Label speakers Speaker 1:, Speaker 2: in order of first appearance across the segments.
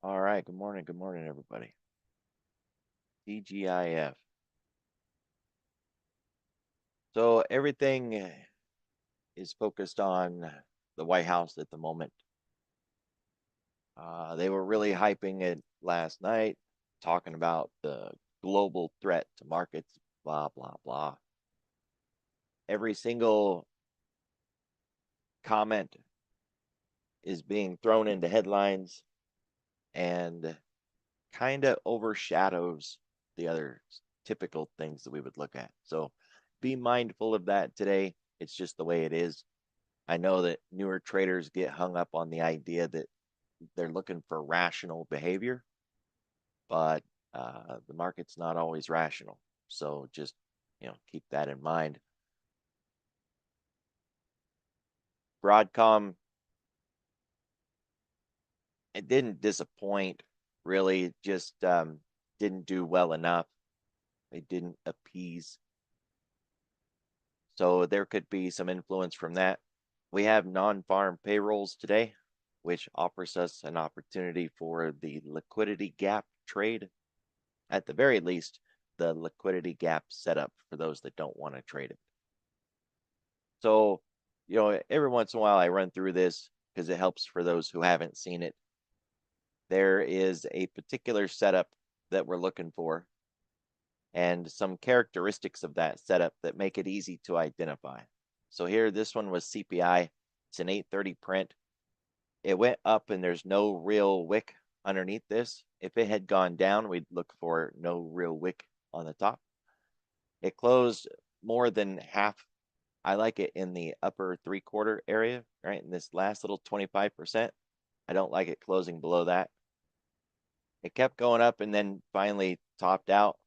Speaker 1: All right, good morning, everybody. TGIF. So everything is focused on the White House at the moment. They were really hyping it last night, talking about the global threat to markets, blah, blah, blah. Every single comment is being thrown into headlines and kind of overshadows the other typical things that we would look at. So be mindful of that today. It's just the way it is. I know that newer traders get hung up on the idea that they're looking for rational behavior, but the market's not always rational. So just, keep that in mind. Broadcom, it didn't disappoint really. It just didn't do well enough. They didn't appease. So there could be some influence from that. We have non-farm payrolls today, which offers us an opportunity for the liquidity gap trade. At the very least, the liquidity gap setup for those that don't want to trade it. So, every once in a while I run through this because it helps for those who haven't seen it. There is a particular setup that we're looking for and some characteristics of that setup that make it easy to identify. So here, this one was CPI. It's an 830 print. It went up and there's no real wick underneath this. If it had gone down, we'd look for no real wick on the top. It closed more than half. I like it in the upper 3/4 area, right? In this last little 25%. I don't like it closing below that. It kept going up and then finally topped out,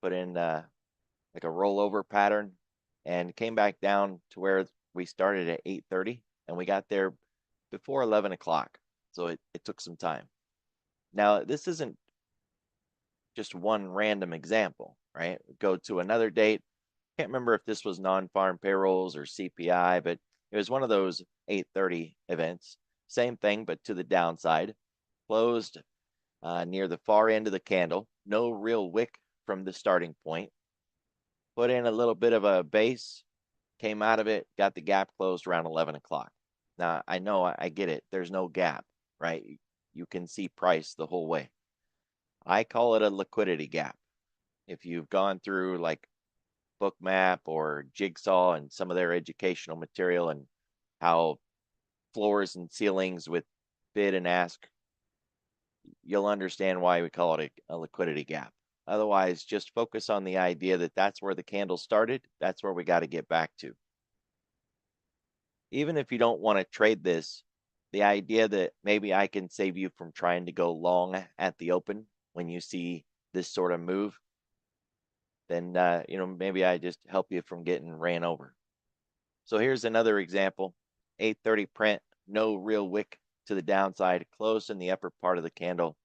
Speaker 1: put in like a rollover pattern, and came back down to where we started at 8:30 and we got there before 11 o'clock. So it took some time. Now, this isn't just one random example, right? Go to another date. Can't remember if this was non-farm payrolls or CPI, but it was one of those 8:30 events. Same thing, but to the downside. Closed near the far end of the candle. No real wick from the starting point. Put in a little bit of a base, came out of it, got the gap closed around 11 o'clock. Now, I know I get it. There's no gap, right? You can see price the whole way. I call it a liquidity gap. If you've gone through like Bookmap or Jigsaw and some of their educational material and how floors and ceilings with bid and ask, you'll understand why we call it a liquidity gap. Otherwise, just focus on the idea that that's where the candle started. That's where we got to get back to. Even if you don't want to trade this, the idea that maybe I can save you from trying to go long at the open when you see this sort of move, then, maybe I just help you from getting ran over. So here's another example, 830 print, no real wick to the downside, closed in the upper part of the candle.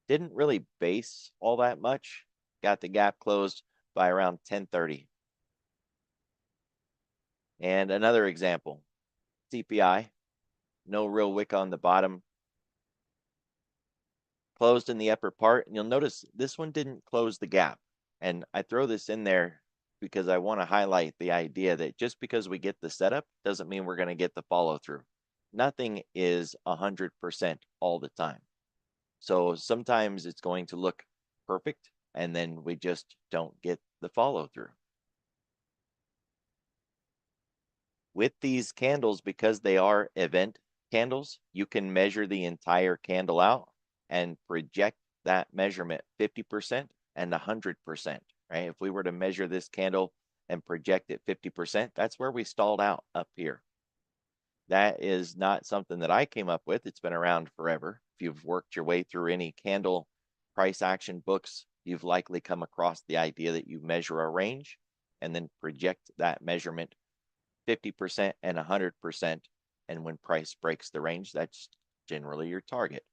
Speaker 1: Didn't really base all that much, got the gap closed by around 1030. And another example, CPI, no real wick on the bottom, closed in the upper part. And you'll notice this one didn't close the gap. And I throw this in there because I want to highlight the idea that just because we get the setup doesn't mean we're going to get the follow through. Nothing is 100% all the time. So sometimes it's going to look perfect and then we just don't get the follow through. With these candles, because they are event candles, you can measure the entire candle out and project that measurement 50% and 100%, right? If we were to measure this candle and project it 50%, that's where we stalled out up here. That is not something that I came up with. It's been around forever. If you've worked your way through any candle price action books, you've likely come across the idea that you measure a range and then project that measurement 50% and 100%. And when price breaks the range, that's generally your target.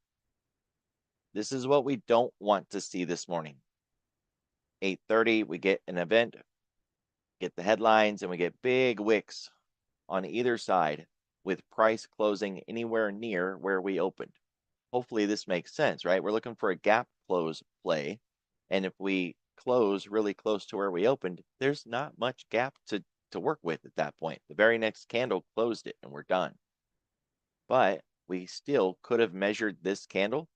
Speaker 1: This is what we don't want to see this morning. 8:30, we get an event, get the headlines, and we get big wicks on either side with price closing anywhere near where we opened. hopefully this makes sense, right? We're looking for a gap close play. And if we close really close to where we opened, there's not much gap to work with at that point. The very next candle closed it and we're done. But we still could have measured this candle.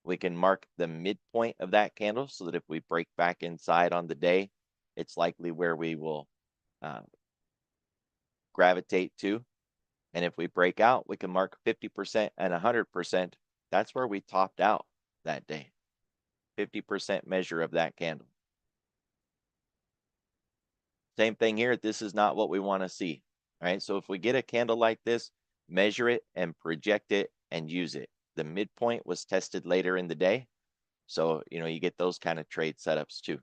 Speaker 1: We can mark the midpoint of that candle so that if we break back inside on the day, it's likely where we will uh, gravitate to. And if we break out, we can mark 50% and 100%. That's where we topped out that day. 50% measure of that candle. Same thing here. This is not what we want to see. All right. So if we get a candle like this, measure it and project it and use it. The midpoint was tested later in the day. So, you get those kind of trade setups too.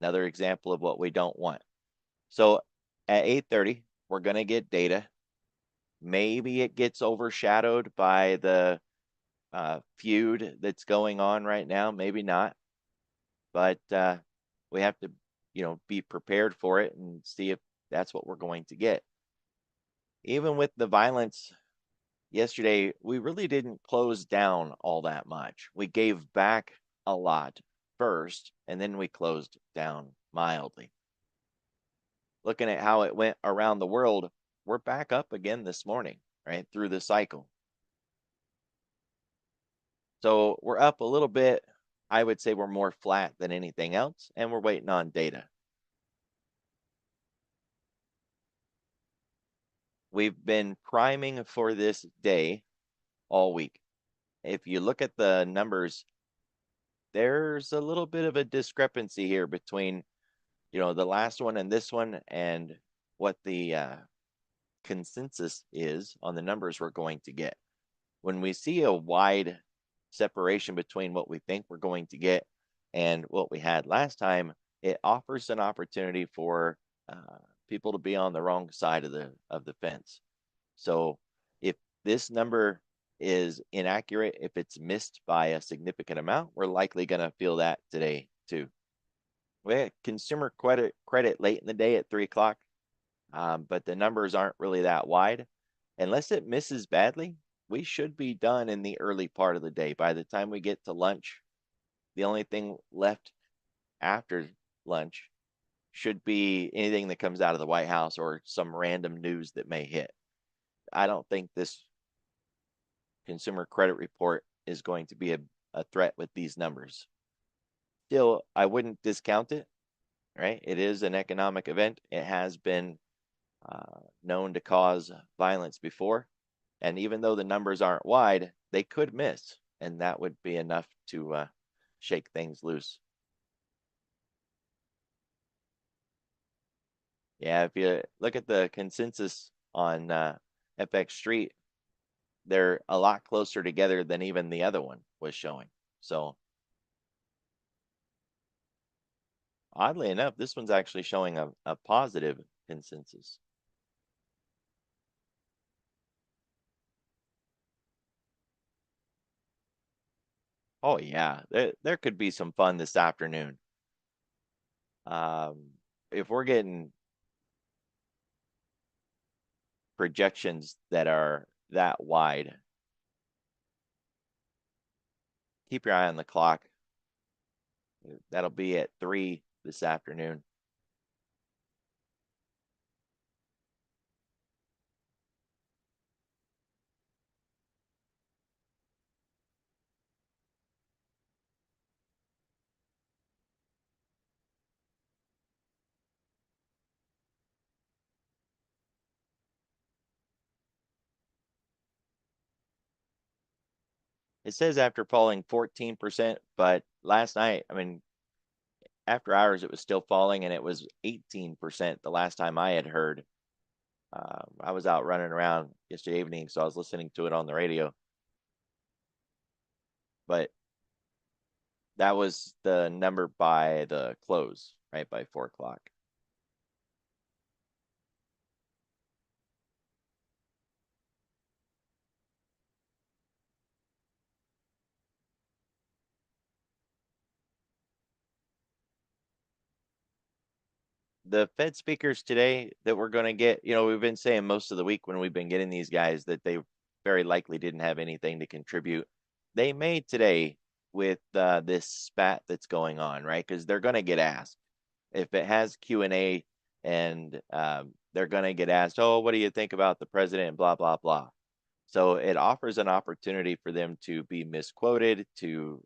Speaker 1: Another example of what we don't want. So at 8:30, we're going to get data. Maybe it gets overshadowed by the feud that's going on right now. Maybe not. But we have to, be prepared for it and see if that's what we're going to get. Even with the violence yesterday, we really didn't close down all that much. We gave back a lot first, and then we closed down mildly. Looking at how it went around the world, we're back up again this morning, right, through the cycle. So we're up a little bit. I would say we're more flat than anything else, and we're waiting on data. We've been priming for this day all week. If you look at the numbers, there's a little bit of a discrepancy here between, the last one and this one and what the consensus is on the numbers we're going to get. When we see a wide separation between what we think we're going to get and what we had last time, it offers an opportunity for people to be on the wrong side of the fence. So if this number is inaccurate, if it's missed by a significant amount, we're likely going to feel that today too. We had consumer credit late in the day at 3 o'clock, but the numbers aren't really that wide. Unless it misses badly, we should be done in the early part of the day. By the time we get to lunch, the only thing left after lunch should be anything that comes out of the White House or some random news that may hit. I don't think this consumer credit report is going to be a threat with these numbers. Still, I wouldn't discount it, right? It is an economic event. It has been known to cause violence before. And even though the numbers aren't wide, they could miss. And that would be enough to shake things loose. Yeah, if you look at the consensus on FX Street, they're a lot closer together than even the other one was showing. So oddly enough, this one's actually showing a positive consensus. Oh yeah, there could be some fun this afternoon. If we're getting projections that are that wide, keep your eye on the clock. That'll be at 3 this afternoon. It says after falling 14%, but last night, I mean, after hours, it was still falling and it was 18% the last time I had heard. I was out running around yesterday evening, so I was listening to it on the radio. But that was the number by the close, right, by 4 o'clock. The Fed speakers today that we're going to get, we've been saying most of the week when we've been getting these guys that they very likely didn't have anything to contribute. They may today with this spat that's going on, right? Because they're going to get asked if it has Q&A, and they're going to get asked, oh, what do you think about the president, blah, blah, blah. So it offers an opportunity for them to be misquoted, to,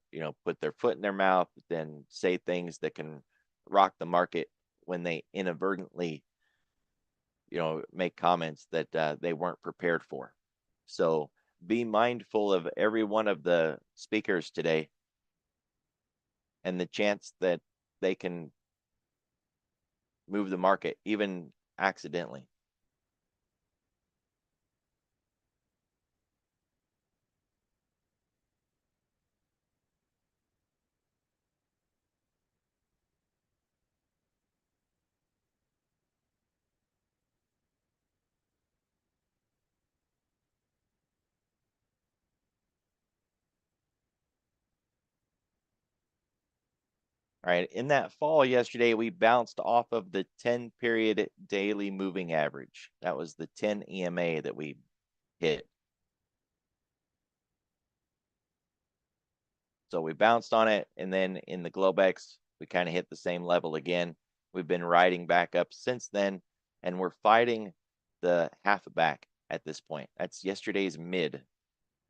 Speaker 1: put their foot in their mouth, then say things that can rock the market when they inadvertently, make comments that they weren't prepared for. So be mindful of every one of the speakers today and the chance that they can move the market, even accidentally. All right, in that fall yesterday, we bounced off of the 10-period daily moving average. That was the 10 EMA that we hit. So we bounced on it, and then in the Globex, we kind of hit the same level again. We've been riding back up since then, and we're fighting the half back at this point. That's yesterday's mid,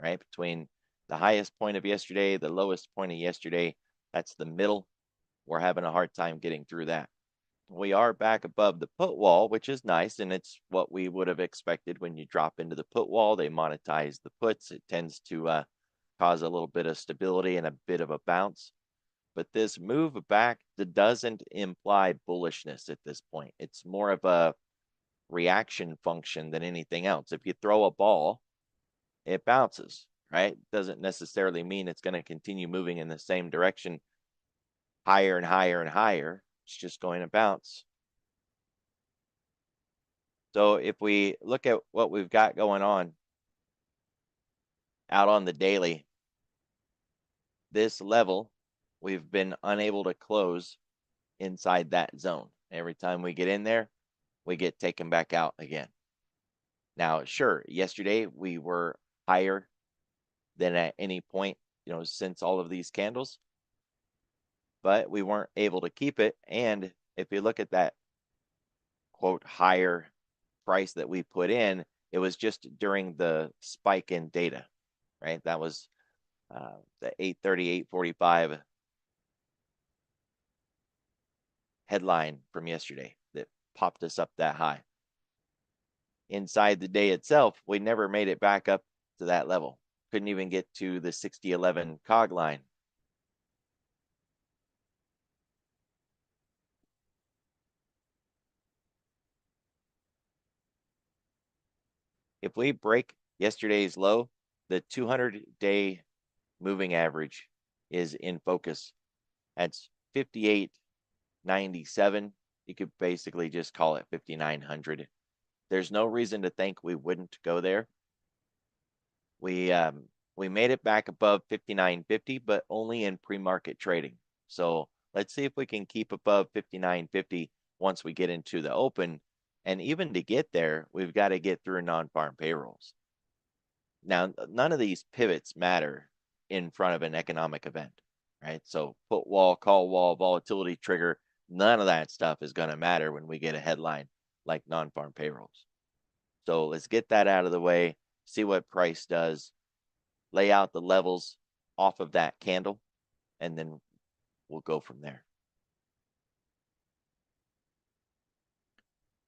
Speaker 1: right? Between the highest point of yesterday, the lowest point of yesterday, that's the middle. We're having a hard time getting through that. We are back above the put wall, which is nice, and it's what we would have expected when you drop into the put wall. They monetize the puts. It tends to cause a little bit of stability and a bit of a bounce. But this move back doesn't imply bullishness at this point. It's more of a reaction function than anything else. If you throw a ball, it bounces, right? Doesn't necessarily mean it's going to continue moving in the same direction higher and higher and higher. It's just going to bounce. So if we look at what we've got going on out on the daily, this level, we've been unable to close inside that zone. Every time we get in there, we get taken back out again. Now, sure, yesterday we were higher than at any point, since all of these candles, but we weren't able to keep it. And if you look at that quote higher price that we put in, it was just during the spike in data, right? That was the 830, 845 headline from yesterday that popped us up that high. Inside the day itself, we never made it back up to that level. Couldn't even get to the 6011 cog line. If we break yesterday's low, the 200-day moving average is in focus. That's 58.97. You could basically just call it 5,900. There's no reason to think we wouldn't go there. We made it back above 59.50, but only in pre-market trading. So let's see if we can keep above 59.50 once we get into the open. And even to get there, we've got to get through non-farm payrolls. Now, none of these pivots matter in front of an economic event, right? So put wall, call wall, volatility trigger, none of that stuff is going to matter when we get a headline like non-farm payrolls. So let's get that out of the way, see what price does, lay out the levels off of that candle, and then we'll go from there.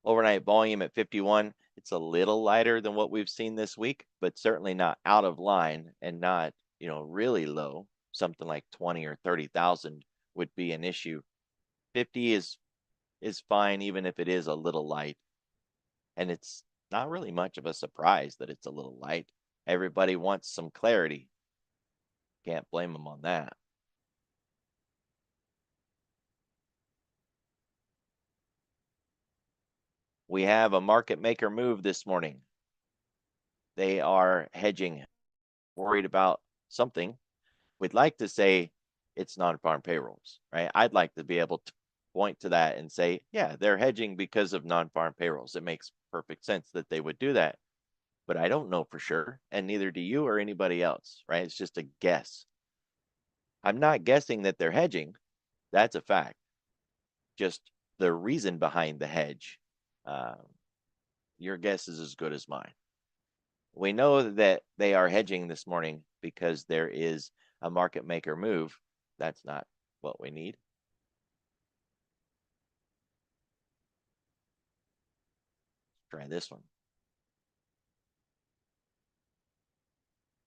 Speaker 1: Overnight volume at 51. It's a little lighter than what we've seen this week, but certainly not out of line and not, really low. Something like 20 or 30,000 would be an issue. 50 is fine, even if it is a little light. And it's not really much of a surprise that it's a little light. Everybody wants some clarity. Can't blame them on that. We have a market maker move this morning. They are hedging, worried about something. We'd like to say it's non-farm payrolls, right? I'd like to be able to point to that and say, yeah, they're hedging because of non-farm payrolls. It makes perfect sense that they would do that. but I don't know for sure, and neither do you or anybody else, right? It's just a guess. I'm not guessing that they're hedging. That's a fact. Just the reason behind the hedge, your guess is as good as mine. We know that they are hedging this morning because there is a market maker move. That's not what we need. Try this one.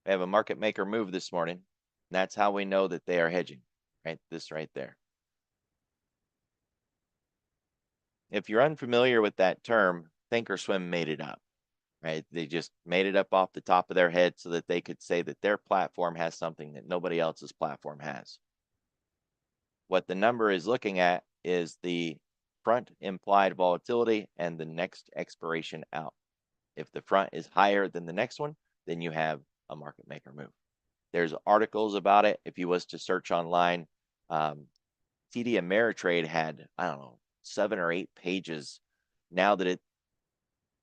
Speaker 1: We have a market maker move this morning. And that's how we know that they are hedging, right? This right there. If you're unfamiliar with that term, Thinkorswim made it up, right? They just made it up off the top of their head so that they could say that their platform has something that nobody else's platform has. What the number is looking at is the front implied volatility and the next expiration out. If the front is higher than the next one, then you have a market maker move. There's articles about it. If you was to search online, TD Ameritrade had, I don't know, 7 or 8 pages. Now that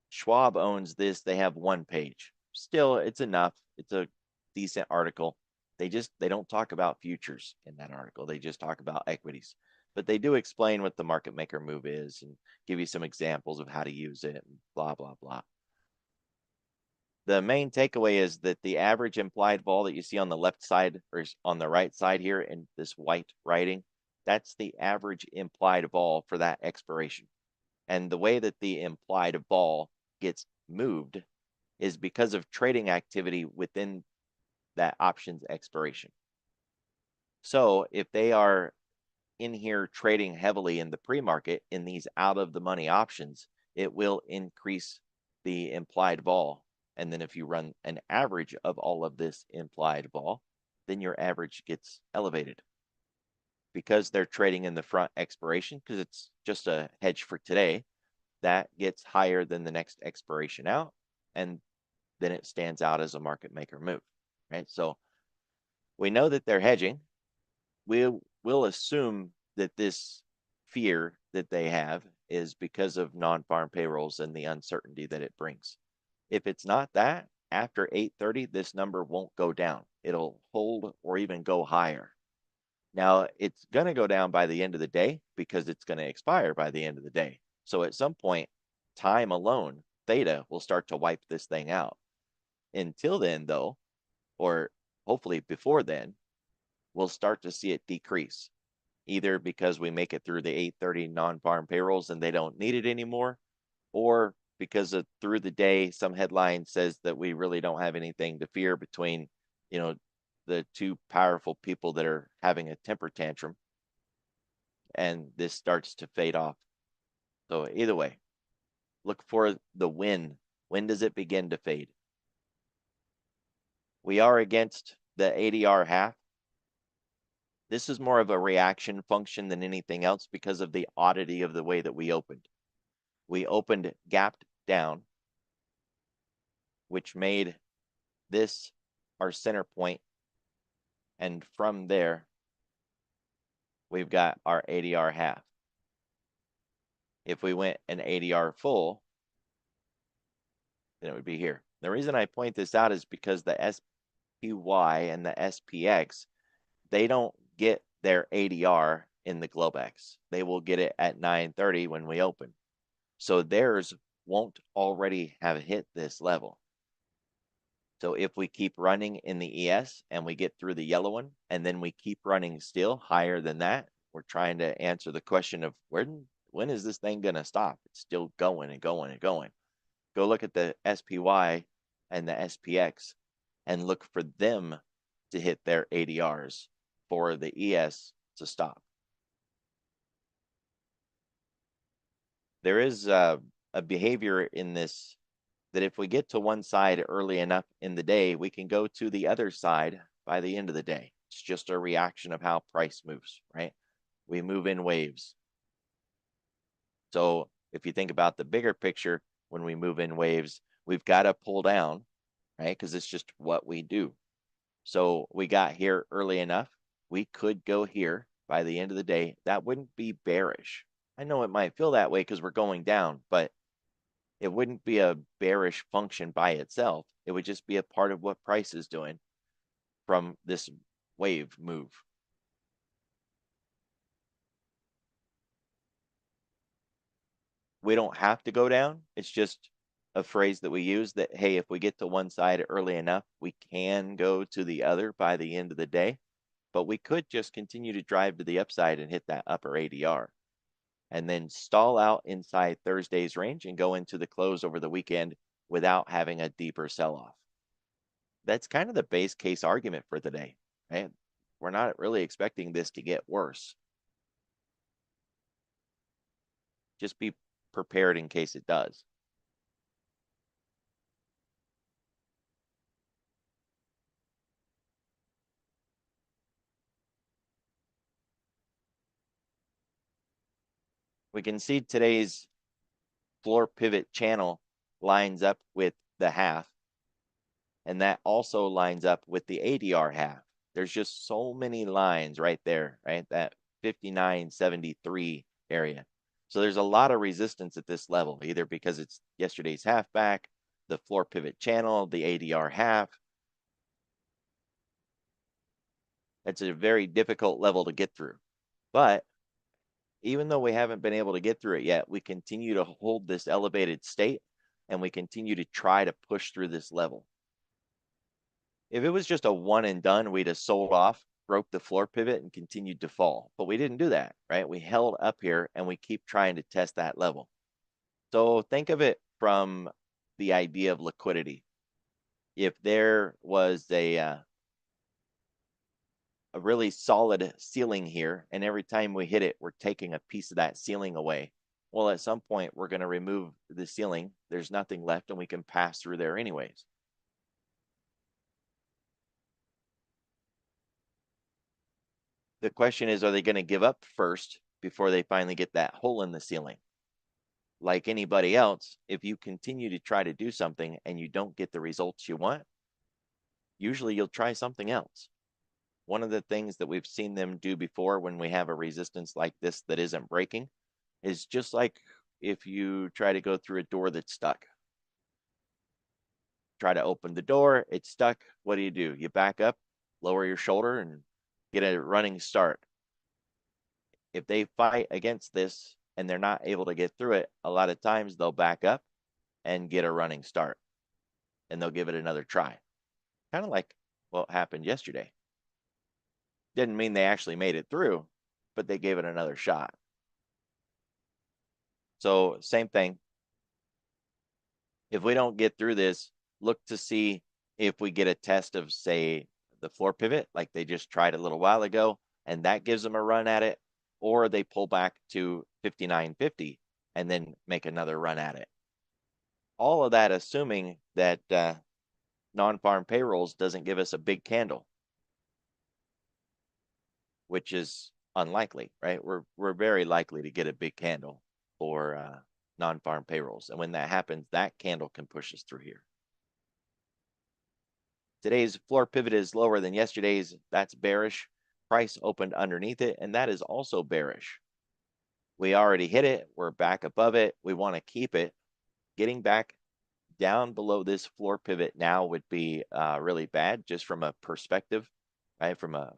Speaker 1: Schwab owns this, they have 1 page. Still, it's enough. It's a decent article. They don't talk about futures in that article. They just talk about equities. But they do explain what the market maker move is and give you some examples of how to use it and blah, blah, blah. The main takeaway is that the average implied vol that you see on the left side or on the right side here in this white writing, that's the average implied vol for that expiration. And the way that the implied vol gets moved is because of trading activity within that option's expiration. So if they are in here trading heavily in the pre-market in these out of the money options, it will increase the implied vol. And then if you run an average of all of this implied vol, then your average gets elevated. Because they're trading in the front expiration, because it's just a hedge for today, that gets higher than the next expiration out, and then it stands out as a market maker move, right? So we know that they're hedging. We'll assume that this fear that they have is because of non-farm payrolls and the uncertainty that it brings. If it's not that, after 8:30, this number won't go down. It'll hold or even go higher. Now, it's going to go down by the end of the day because it's going to expire by the end of the day. So at some point, time alone, theta will start to wipe this thing out. Until then, though, or hopefully before then, we'll start to see it decrease, either because we make it through the 8:30 non-farm payrolls and they don't need it anymore, or because through the day, some headline says that we really don't have anything to fear between, the two powerful people that are having a temper tantrum, and this starts to fade off. So either way, look for the when. When does it begin to fade? We are against the ADR half. This is more of a reaction function than anything else because of the oddity of the way that we opened. We opened gapped down, which made this our center point. And from there, we've got our ADR half. If we went an ADR full, then it would be here. The reason I point this out is because the SPY and the SPX, they don't get their ADR in the Globex. They will get it at 9:30 when we open. So theirs won't already have hit this level. So if we keep running in the ES and we get through the yellow one, and then we keep running still higher than that, we're trying to answer the question of when is this thing going to stop? It's still going and going and going. Go look at the SPY and the SPX and look for them to hit their ADRs for the ES to stop. There is a behavior in this that if we get to one side early enough in the day, we can go to the other side by the end of the day. It's just a reaction of how price moves, right? We move in waves. So if you think about the bigger picture, when we move in waves, we've got to pull down, right? Because it's just what we do. So we got here early enough. We could go here by the end of the day. That wouldn't be bearish. I know it might feel that way because we're going down, but It wouldn't be a bearish function by itself. It would just be a part of what price is doing from this wave move. We don't have to go down. It's just a phrase that we use that, hey, if we get to one side early enough, we can go to the other by the end of the day. But we could just continue to drive to the upside and hit that upper ADR and then stall out inside Thursday's range and go into the close over the weekend without having a deeper sell-off. That's kind of the base case argument for the day, right? We're not really expecting this to get worse. Just be prepared in case it does. We can see today's floor pivot channel lines up with the half, and that also lines up with the ADR half. There's just so many lines right there, right? That 59.73 area. So there's a lot of resistance at this level, either because it's yesterday's half back, the floor pivot channel, the ADR half. It's a very difficult level to get through. But even though we haven't been able to get through it yet, we continue to hold this elevated state and we continue to try to push through this level. If it was just a one and done, we'd have sold off, broke the floor pivot, and continued to fall. But we didn't do that, right? We held up here and we keep trying to test that level. So think of it from the idea of liquidity. If there was a really solid ceiling here, and every time we hit it, we're taking a piece of that ceiling away. Well, at some point, we're going to remove the ceiling. There's nothing left, and we can pass through there anyways. The question is, are they going to give up first before they finally get that hole in the ceiling? Like anybody else, if you continue to try to do something and you don't get the results you want, usually you'll try something else. One of the things that we've seen them do before when we have a resistance like this that isn't breaking is just like if you try to go through a door that's stuck. Try to open the door, it's stuck. What do? You back up, lower your shoulder, and get a running start. If they fight against this and they're not able to get through it, a lot of times they'll back up and get a running start, and they'll give it another try. Kind of like what happened yesterday. Didn't mean they actually made it through, but they gave it another shot. So same thing. If we don't get through this, look to see if we get a test of, say, the floor pivot, like they just tried a little while ago, and that gives them a run at it, or they pull back to 59.50 and then make another run at it. All of that assuming that non-farm payrolls doesn't give us a big candle, which is unlikely, right? We're very likely to get a big candle for non-farm payrolls. And when that happens, that candle can push us through here. Today's floor pivot is lower than yesterday's. That's bearish. Price opened underneath it, and that is also bearish. We already hit it. We're back above it. We want to keep it. Getting back down below this floor pivot now would be really bad, just from a perspective, right? From a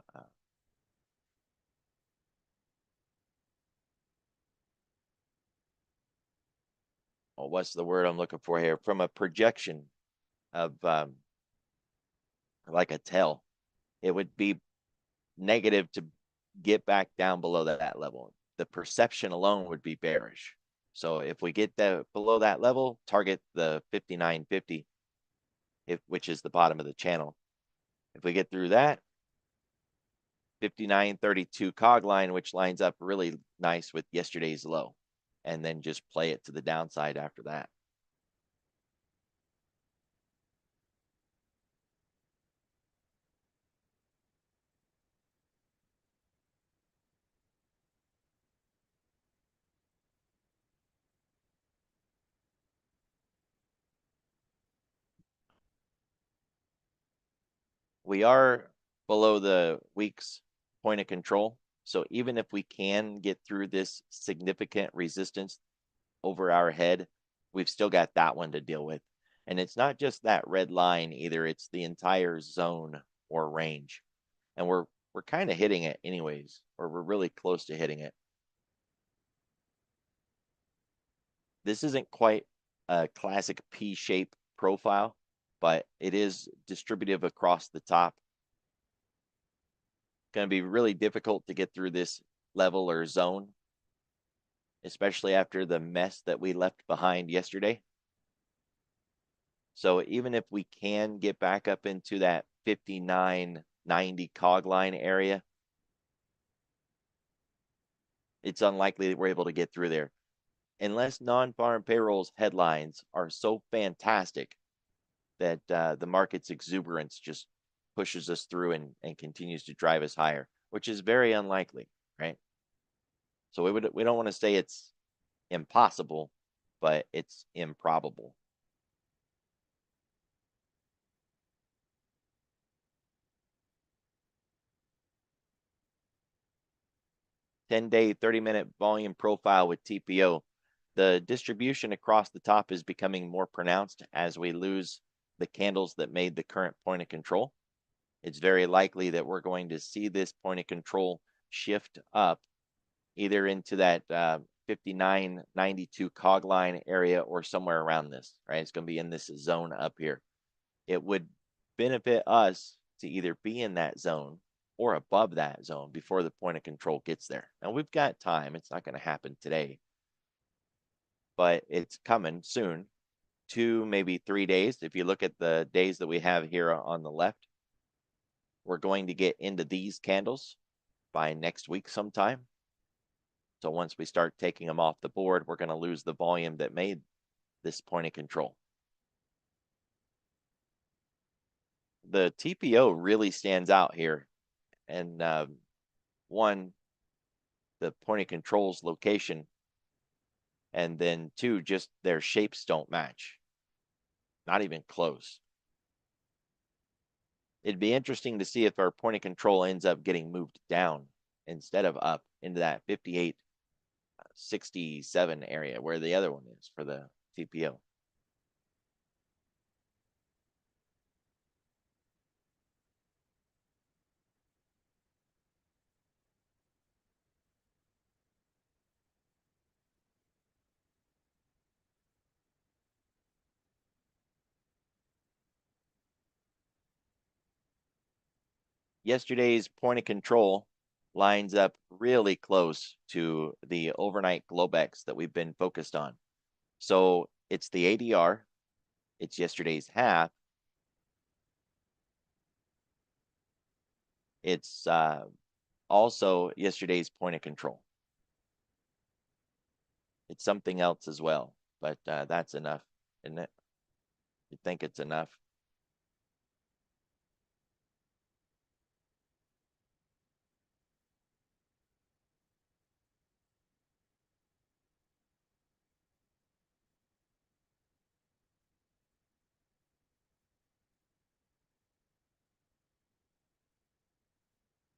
Speaker 1: well, what's the word I'm looking for here? From a projection of like a tail, it would be negative to get back down below that level. The perception alone would be bearish. So if we get below that level, target the 59.50, which is the bottom of the channel. If we get through that, 59.32 cog line, which lines up really nice with yesterday's low, and then just play it to the downside after that. We are below the week's point of control. So even if we can get through this significant resistance over our head we've still got that one to deal with. And it's not just that red line either, it's the entire zone or range. And we're kind of hitting it anyways, or we're really close to hitting it. This isn't quite a classic P-shape profile, but it is distributive across the top. Going to be really difficult to get through this level or zone, especially after the mess that we left behind yesterday. So even if we can get back up into that 59.90 cog line area, it's unlikely that we're able to get through there. Unless non-farm payrolls headlines are so fantastic that the market's exuberance just pushes us through and continues to drive us higher, which is very unlikely, right? So we don't want to say it's impossible, but it's improbable. $10-day, 30-minute volume profile with TPO. The distribution across the top is becoming more pronounced as we lose the candles that made the current point of control. It's very likely that we're going to see this point of control shift up either into that 59.92 cog line area or somewhere around this, right? It's going to be in this zone up here. It would benefit us to either be in that zone or above that zone before the point of control gets there. Now we've got time. It's not going to happen today, but it's coming soon. 2, maybe 3 days. If you look at the days that we have here on the left, we're going to get into these candles by next week sometime. So once we start taking them off the board, we're going to lose the volume that made this point of control. The TPO really stands out here. And one, the point of control's location, and then 2, just their shapes don't match. Not even close. It'd be interesting to see if our point of control ends up getting moved down instead of up into that 58.67 area where the other one is for the TPO. Yesterday's point of control lines up really close to the overnight Globex that we've been focused on. So it's the ADR, it's yesterday's half, it's also yesterday's point of control. It's something else as well, but that's enough, isn't it? You think it's enough?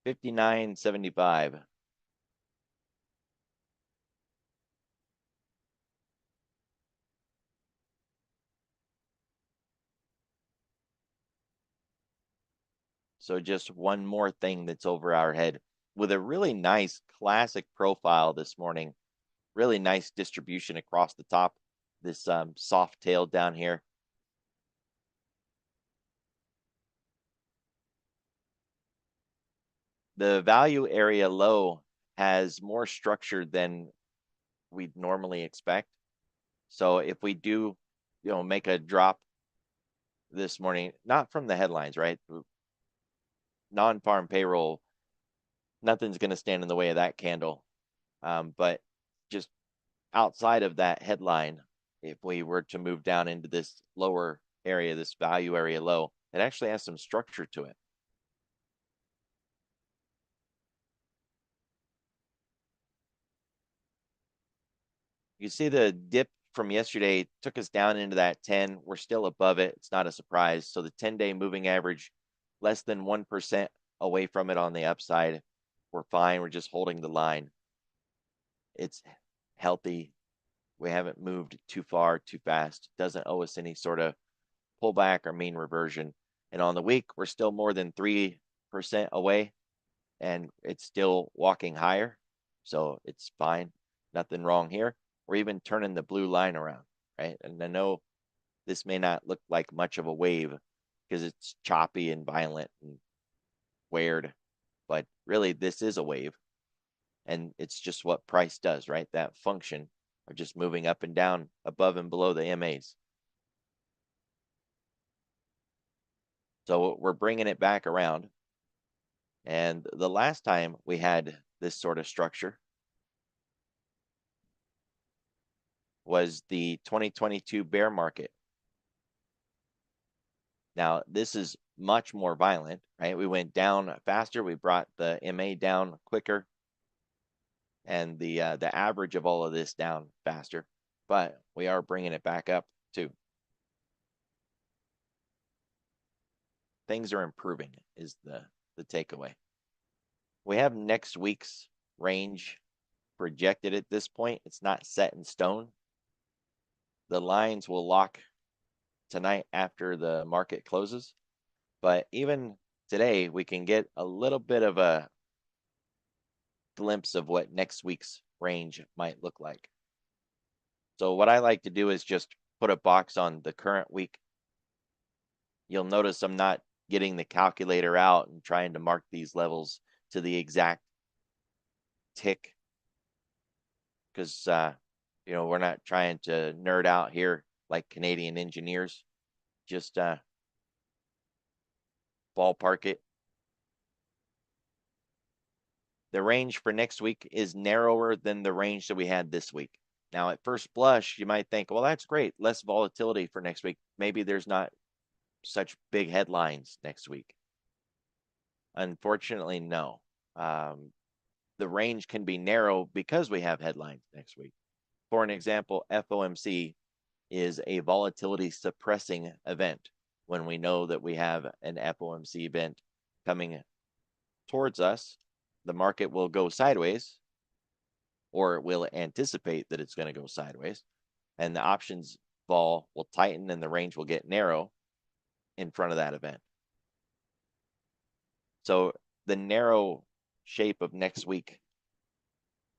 Speaker 1: $59.75. So just one more thing that's over our head with a really nice classic profile this morning. Really nice distribution across the top. This soft tail down here. The value area low has more structure than we'd normally expect. So if we do, make a drop this morning, not from the headlines, right? Non-farm payroll, nothing's going to stand in the way of that candle. But just outside of that headline, if we were to move down into this lower area, this value area low, it actually has some structure to it. You see the dip from yesterday took us down into that 10. We're still above it. It's not a surprise. So the 10-day moving average, less than 1% away from it on the upside. We're fine. We're just holding the line. It's healthy. We haven't moved too far, too fast. Doesn't owe us any sort of pullback or mean reversion. And on the week, we're still more than 3% away, and it's still walking higher. So it's fine. Nothing wrong here. We're even turning the blue line around, right? And I know this may not look like much of a wave because it's choppy and violent and weird, but really this is a wave. And it's just what price does, right? That function of just moving up and down above and below the MAs. So we're bringing it back around. And the last time we had this sort of structure was the 2022 bear market. Now, this is much more violent, right? We went down faster. We brought the MA down quicker, and the average of all of this down faster. But we are bringing it back up too. Things are improving is the takeaway. We have next week's range projected at this point. It's not set in stone. The lines will lock tonight after the market closes. But even today, we can get a little bit of a glimpse of what next week's range might look like. So what I like to do is just put a box on the current week. You'll notice I'm not getting the calculator out and trying to mark these levels to the exact tick, because we're not trying to nerd out here like Canadian engineers. Just ballpark it. The range for next week is narrower than the range that we had this week. Now, at first blush, you might think, well, that's great. Less volatility for next week. Maybe there's not such big headlines next week. Unfortunately, no. The range can be narrow because we have headlines next week. For an example, FOMC is a volatility suppressing event. When we know that we have an FOMC event coming towards us, the market will go sideways, or will anticipate that it's going to go sideways, and the options vol will tighten and the range will get narrow in front of that event. So the narrow shape of next week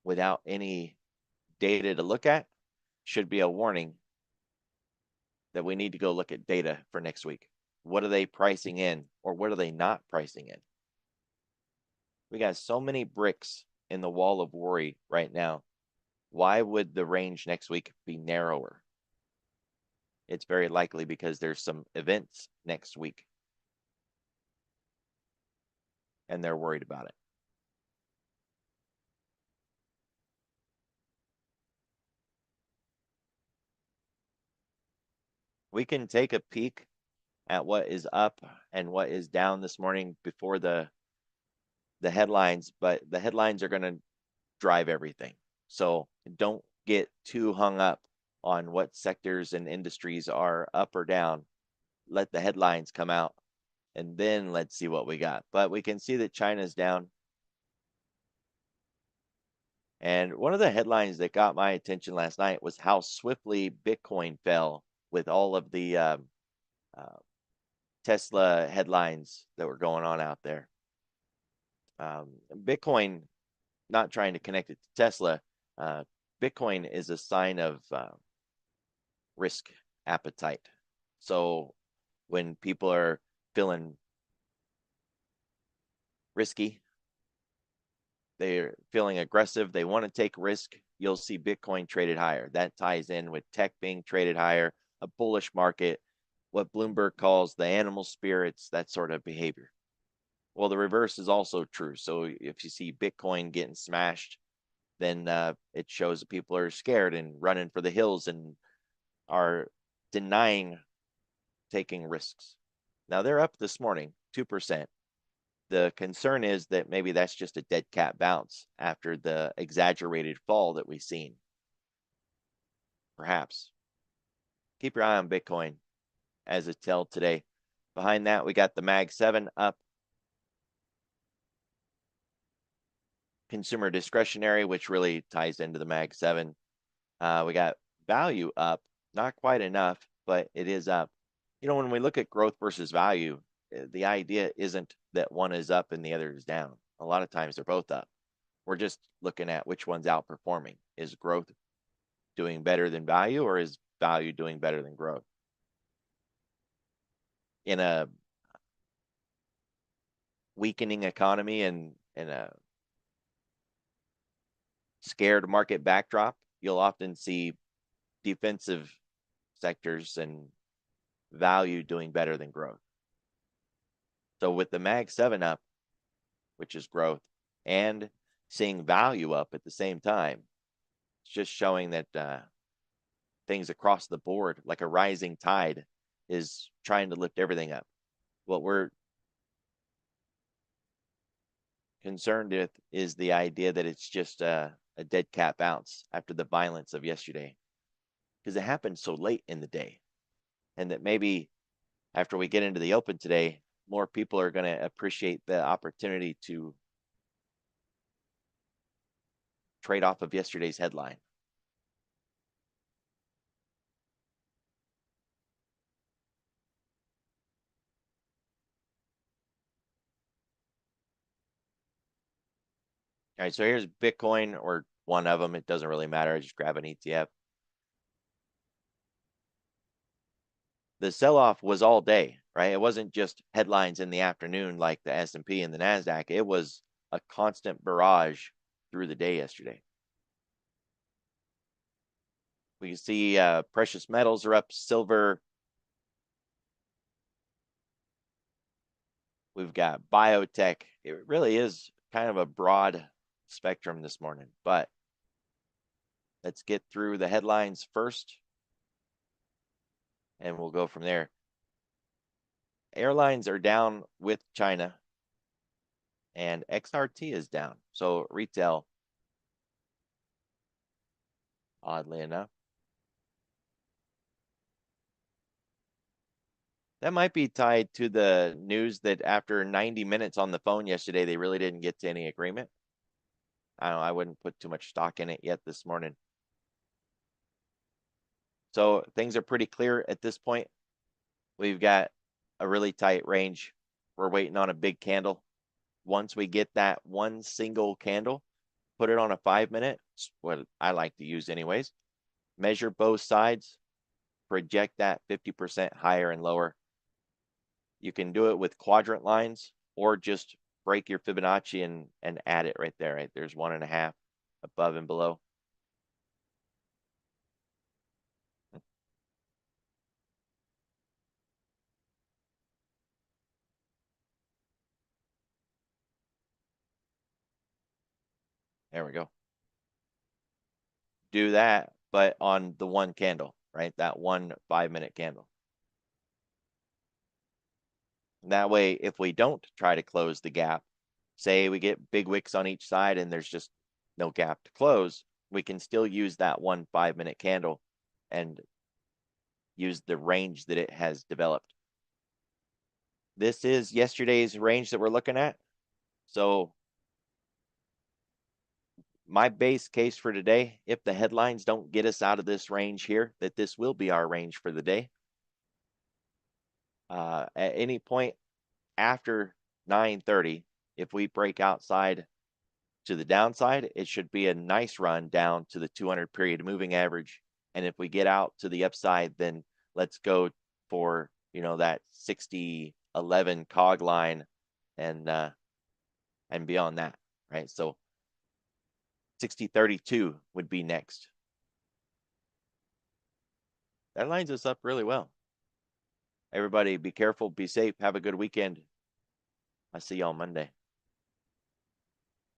Speaker 1: without any data to look at should be a warning that we need to go look at data for next week. What are they pricing in, or what are they not pricing in? We got so many bricks in the wall of worry right now. Why would the range next week be narrower? It's very likely because there's some events next week, and they're worried about it. We can take a peek at what is up and what is down this morning before the headlines, but the headlines are going to drive everything. So don't get too hung up on what sectors and industries are up or down. Let the headlines come out, and then let's see what we got. But we can see that China's down. And one of the headlines that got my attention last night was how swiftly Bitcoin fell with all of the Tesla headlines that were going on out there. Bitcoin, not trying to connect it to Tesla, Bitcoin is a sign of risk appetite. So when people are feeling risky, they're feeling aggressive, they want to take risk, you'll see Bitcoin traded higher. That ties in with tech being traded higher, a bullish market, what Bloomberg calls the animal spirits, that sort of behavior. Well, the reverse is also true. So if you see Bitcoin getting smashed, then it shows that people are scared and running for the hills and are denying taking risks. Now they're up this morning, 2%. The concern is that maybe that's just a dead cat bounce after the exaggerated fall that we've seen. Perhaps. Keep your eye on Bitcoin as a tell today. Behind that, we got the Mag 7 up. Consumer discretionary, which really ties into the Mag 7. We got value up, not quite enough, but it is up. You know, when we look at growth versus value, the idea isn't that one is up and the other is down. A lot of times they're both up. We're just looking at which one's outperforming. Is growth doing better than value, or is value doing better than growth? In a weakening economy and in a scared market backdrop, you'll often see defensive sectors and value doing better than growth. So with the Mag 7 up, which is growth, and seeing value up at the same time, it's just showing that things across the board, like a rising tide, is trying to lift everything up. What we're concerned with is the idea that it's just a dead cat bounce after the violence of yesterday, because it happened so late in the day, and that maybe after we get into the open today, more people are going to appreciate the opportunity to trade off of yesterday's headline. All right, so here's Bitcoin, or one of them. It doesn't really matter. I just grab an ETF. The sell-off was all day, right? It wasn't just headlines in the afternoon like the S&P and the NASDAQ. It was a constant barrage through the day yesterday. We can see precious metals are up, silver. We've got biotech. It really is kind of a broad spectrum this morning, but let's get through the headlines first, and we'll go from there. Airlines are down with China, and XRT is down. So retail, oddly enough. That might be tied to the news that after 90 minutes on the phone yesterday, they really didn't get to any agreement. I don't know, I wouldn't put too much stock in it yet this morning. So things are pretty clear at this point. We've got a really tight range. We're waiting on a big candle. Once we get that one single candle, put it on a 5-minute, what I like to use anyways. Measure both sides, project that 50% higher and lower. You can do it with quadrant lines, or just break your Fibonacci and add it right there. Right there's 1.5 above and below. There we go. Do that, but on the one candle, right? That one 5-minute candle. And that way, if we don't try to close the gap, say we get big wicks on each side and there's just no gap to close, we can still use that one 5-minute candle and use the range that it has developed. This is yesterday's range that we're looking at. So my base case for today, if the headlines don't get us out of this range here, that this will be our range for the day. At any point after 9:30, if we break outside to the downside, it should be a nice run down to the 200 period moving average. And if we get out to the upside, then let's go for, you know, that 60-11 cog line and beyond that, right? So 60-32 would be next. That lines us up really well. Everybody be careful, be safe, have a good weekend. I'll see you on Monday.